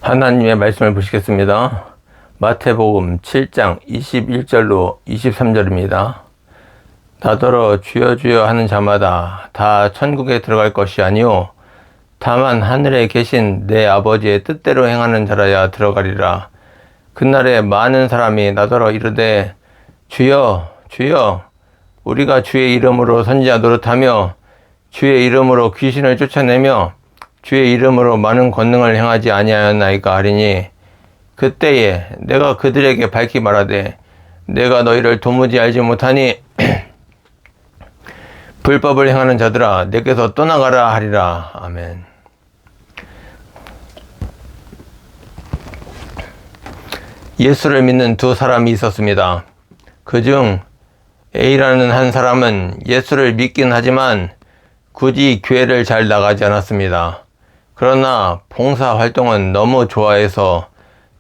하나님의 말씀을 보시겠습니다. 마태복음 7장 21절로 23절입니다. 나더러 주여 주여 하는 자마다 다 천국에 들어갈 것이 아니요 다만 하늘에 계신 내 아버지의 뜻대로 행하는 자라야 들어가리라. 그날에 많은 사람이 나더러 이르되 주여 주여 우리가 주의 이름으로 선지자 노릇하며 주의 이름으로 귀신을 쫓아내며 주의 이름으로 많은 권능을 행하지 아니하였나이까 하리니, 그때에 내가 그들에게 밝히 말하되 내가 너희를 도무지 알지 못하니 불법을 행하는 자들아 내게서 떠나가라 하리라. 아멘. 예수를 믿는 두 사람이 있었습니다. 그중 A라는 한 사람은 예수를 믿긴 하지만 굳이 교회를 잘 나가지 않았습니다. 그러나 봉사활동은 너무 좋아해서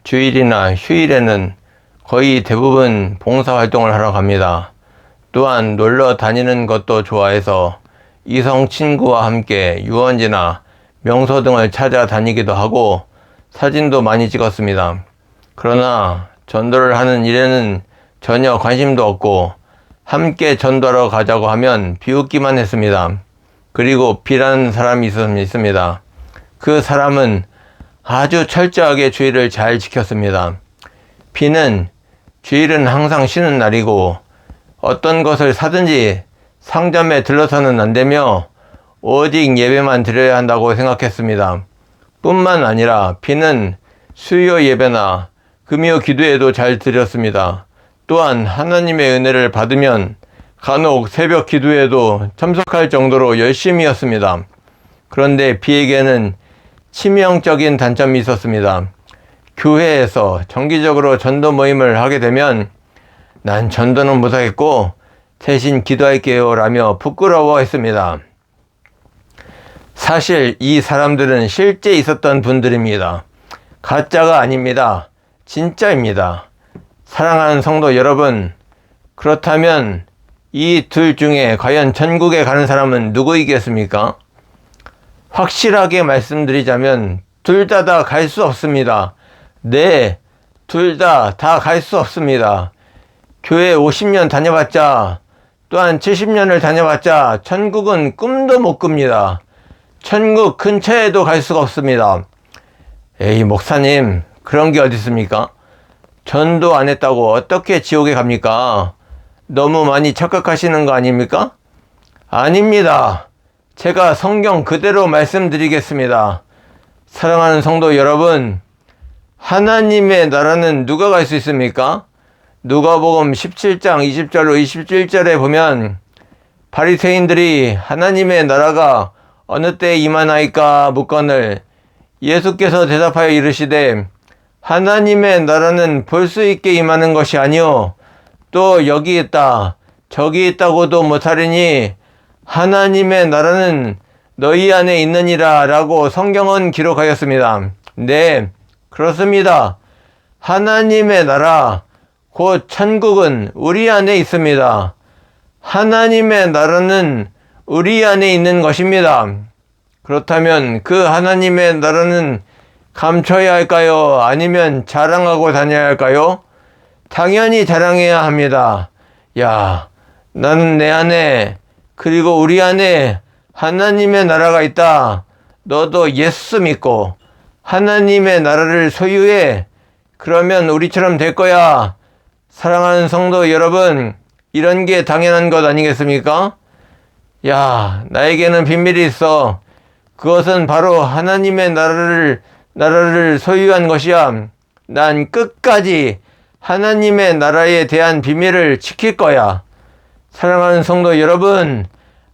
주일이나 휴일에는 거의 대부분 봉사활동을 하러 갑니다. 또한 놀러 다니는 것도 좋아해서 이성 친구와 함께 유원지나 명소 등을 찾아다니기도 하고 사진도 많이 찍었습니다. 그러나 전도를 하는 일에는 전혀 관심도 없고 함께 전도하러 가자고 하면 비웃기만 했습니다. 그리고 B라는 사람이 있습니다. 그 사람은 아주 철저하게 주일을 잘 지켰습니다. B는 주일은 항상 쉬는 날이고 어떤 것을 사든지 상점에 들러서는 안 되며 오직 예배만 드려야 한다고 생각했습니다. 뿐만 아니라 B는 수요 예배나 금요 기도에도 잘 드렸습니다. 또한 하나님의 은혜를 받으면 간혹 새벽 기도에도 참석할 정도로 열심히였습니다. 그런데 B에게는 치명적인 단점이 있었습니다. 교회에서 정기적으로 전도 모임을 하게 되면 난 전도는 못하겠고 대신 기도할게요 라며 부끄러워했습니다. 사실 이 사람들은 실제 있었던 분들입니다. 가짜가 아닙니다. 진짜입니다. 사랑하는 성도 여러분, 그렇다면 이 둘 중에 과연 천국에 가는 사람은 누구이겠습니까? 확실하게 말씀드리자면 둘 다 갈 수 없습니다. 네, 둘 다 갈 수 없습니다. 교회 50년 다녀봤자 또한 70년을 다녀봤자 천국은 꿈도 못 꿉니다. 천국 근처에도 갈 수가 없습니다. 에이 목사님, 그런 게 어디 있습니까? 전도 안 했다고 어떻게 지옥에 갑니까? 너무 많이 착각하시는 거 아닙니까? 아닙니다. 제가 성경 그대로 말씀드리겠습니다. 사랑하는 성도 여러분, 하나님의 나라는 누가 갈 수 있습니까? 누가복음 17장 20절로 27절에 보면 바리새인들이 하나님의 나라가 어느 때에 임하나이까 묻거늘 예수께서 대답하여 이르시되 하나님의 나라는 볼 수 있게 임하는 것이 아니요 또 여기 있다 저기 있다고도 못하리니 하나님의 나라는 너희 안에 있느니라 라고 성경은 기록하였습니다. 네, 그렇습니다. 하나님의 나라 곧 천국은 우리 안에 있습니다. 하나님의 나라는 우리 안에 있는 것입니다. 그렇다면 그 하나님의 나라는 감춰야 할까요? 아니면 자랑하고 다녀야 할까요? 당연히 자랑해야 합니다. 야, 나는 내 안에 그리고 우리 안에 하나님의 나라가 있다. 너도 예수 믿고 하나님의 나라를 소유해. 그러면 우리처럼 될 거야. 사랑하는 성도 여러분, 이런 게 당연한 것 아니겠습니까? 야, 나에게는 비밀이 있어. 그것은 바로 하나님의 나라를 소유한 것이야. 난 끝까지 하나님의 나라에 대한 비밀을 지킬 거야. 사랑하는 성도 여러분,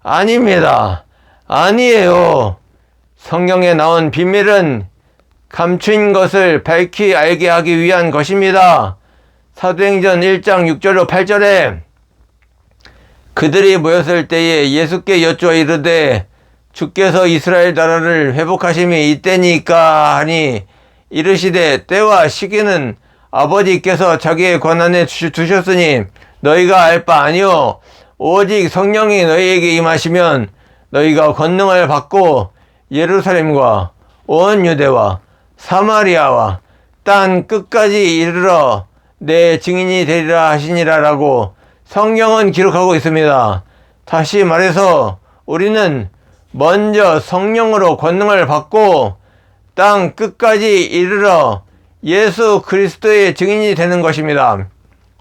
아닙니다. 아니에요. 성경에 나온 비밀은 감춘 것을 밝히 알게 하기 위한 것입니다. 사도행전 1장 6절로 8절에 그들이 모였을 때에 예수께 여쭈어 이르되 주께서 이스라엘 나라를 회복하심이 이때니까 하니 이르시되 때와 시기는 아버지께서 자기의 권한에 두셨으니 너희가 알 바 아니요 오직 성령이 너희에게 임하시면 너희가 권능을 받고 예루살렘과 온 유대와 사마리아와 땅 끝까지 이르러 내 증인이 되리라 하시니라라고 성경은 기록하고 있습니다. 다시 말해서 우리는 먼저 성령으로 권능을 받고 땅 끝까지 이르러 예수 그리스도의 증인이 되는 것입니다.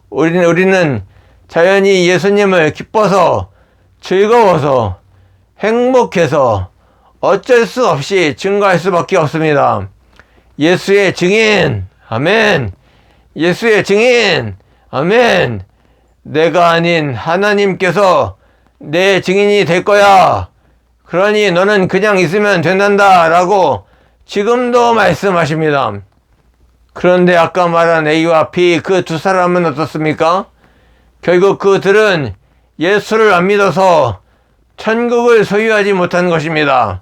우리는 자연히 예수님을 기뻐서 즐거워서 행복해서 어쩔 수 없이 증거할 수밖에 없습니다. 예수의 증인, 아멘. 예수의 증인, 아멘. 내가 아닌 하나님께서 내 증인이 될 거야. 그러니 너는 그냥 있으면 된단다 라고 지금도 말씀하십니다. 그런데 아까 말한 A와 B 그 두 사람은 어떻습니까? 결국 그들은 예수를 안 믿어서 천국을 소유하지 못한 것입니다.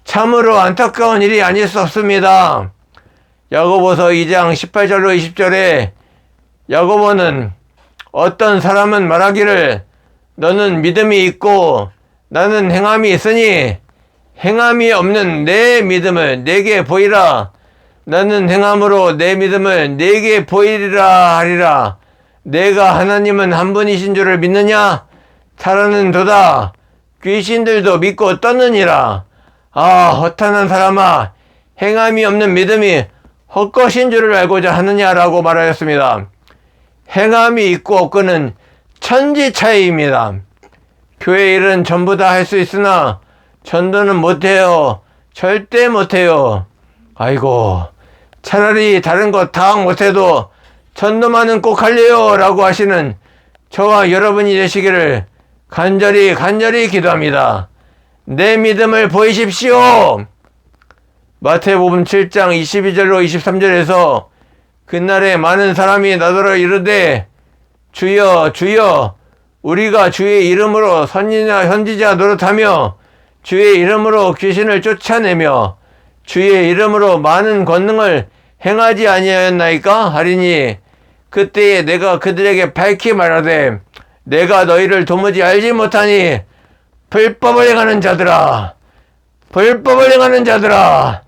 참으로 안타까운 일이 아닐 수 없습니다. 야고보서 2장 18절로 20절에 야고보는 어떤 사람은 말하기를 너는 믿음이 있고 나는 행함이 있으니 행함이 없는 내 믿음을 내게 보이라. 나는 행함으로 내 믿음을 내게 보이리라 하리라. 내가 하나님은 한 분이신 줄을 믿느냐? 잘하는 도다. 귀신들도 믿고 떠느니라. 아, 허탄한 사람아, 행함이 없는 믿음이 헛것인 줄을 알고자 하느냐라고 말하였습니다. 행함이 있고 없고는 천지 차이입니다. 교회 일은 전부 다 할 수 있으나 전도는 못해요. 절대 못해요. 아이고, 차라리 다른 거 다 못해도 전도만은 꼭 할래요 라고 하시는 저와 여러분이 되시기를 간절히 기도합니다. 내 믿음을 보이십시오. 마태복음 7장 22절로 23절에서 그날에 많은 사람이 나더러 이르되 주여 주여 우리가 주의 이름으로 선지자 노릇하며 주의 이름으로 귀신을 쫓아내며 주의 이름으로 많은 권능을 행하지 아니하였나이까 하리니 그때에 내가 그들에게 밝히 말하되 내가 너희를 도무지 알지 못하니 불법을 행하는 자들아 불법을 행하는 자들아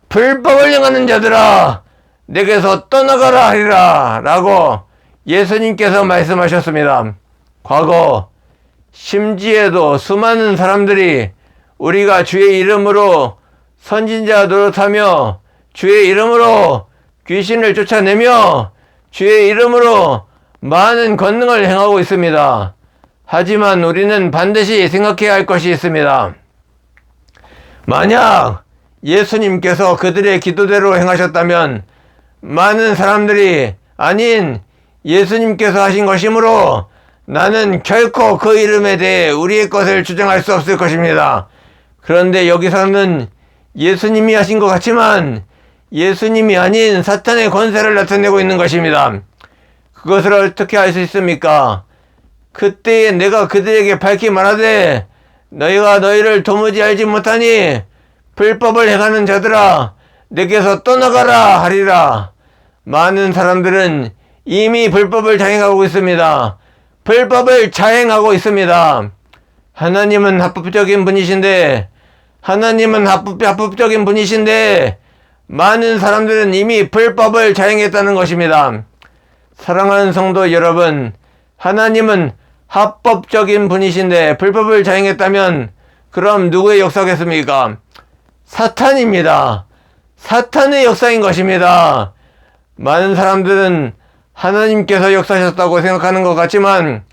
불법을 행하는 자들아 내게서 떠나가라 하리라 라고 예수님께서 말씀하셨습니다. 과거 심지에도 수많은 사람들이 우리가 주의 이름으로 선지자 노릇하며 주의 이름으로 귀신을 쫓아내며 주의 이름으로 많은 권능을 행하고 있습니다. 하지만 우리는 반드시 생각해야 할 것이 있습니다. 만약 예수님께서 그들의 기도대로 행하셨다면 많은 사람들이 아닌 예수님께서 하신 것이므로 나는 결코 그 이름에 대해 우리의 것을 주장할 수 없을 것입니다. 그런데 여기서는 예수님이 하신 것 같지만 예수님이 아닌 사탄의 권세를 나타내고 있는 것입니다. 그것을 어떻게 알 수 있습니까? 그때에 내가 그들에게 밝히 말하되 너희가 너희를 도무지 알지 못하니 불법을 행하는 자들아 내게서 떠나가라 하리라. 많은 사람들은 이미 불법을 자행하고 있습니다. 불법을 자행하고 있습니다. 하나님은 합법적인 분이신데 합법적인 분이신데 많은 사람들은 이미 불법을 자행했다는 것입니다. 사랑하는 성도 여러분, 하나님은 합법적인 분이신데 불법을 자행했다면 그럼 누구의 역사겠습니까? 사탄입니다. 사탄의 역사인 것입니다. 많은 사람들은 하나님께서 역사하셨다고 생각하는 것 같지만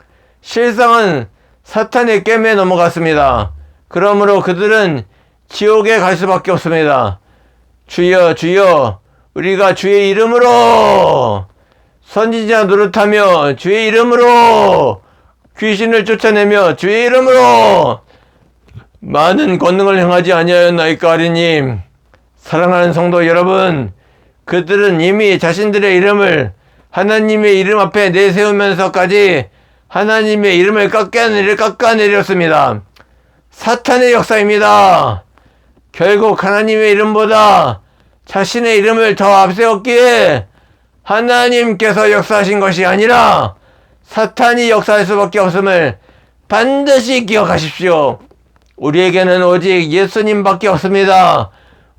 실상은 사탄의 꿰매에 넘어갔습니다. 그러므로 그들은 지옥에 갈 수밖에 없습니다. 주여 주여 우리가 주의 이름으로 선지자 노릇하며 주의 이름으로 귀신을 쫓아내며 주의 이름으로 많은 권능을 행하지 아니하였나이까 하리니 사랑하는 성도 여러분, 그들은 이미 자신들의 이름을 하나님의 이름 앞에 내세우면서까지 하나님의 이름을 깎아내렸습니다. 사탄의 역사입니다. 결국 하나님의 이름보다 자신의 이름을 더 앞세웠기에 하나님께서 역사하신 것이 아니라 사탄이 역사할 수밖에 없음을 반드시 기억하십시오. 우리에게는 오직 예수님밖에 없습니다.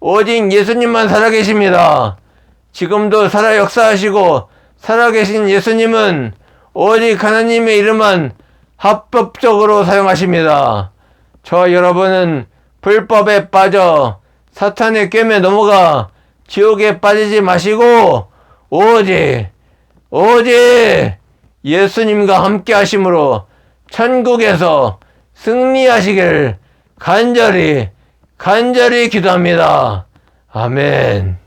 오직 예수님만 살아계십니다. 지금도 살아 역사하시고 살아계신 예수님은 오직 하나님의 이름만 합법적으로 사용하십니다. 저 여러분은 불법에 빠져 사탄의 꿰매 넘어가 지옥에 빠지지 마시고 오직 예수님과 함께 하심으로 천국에서 승리하시길 간절히 기도합니다. 아멘.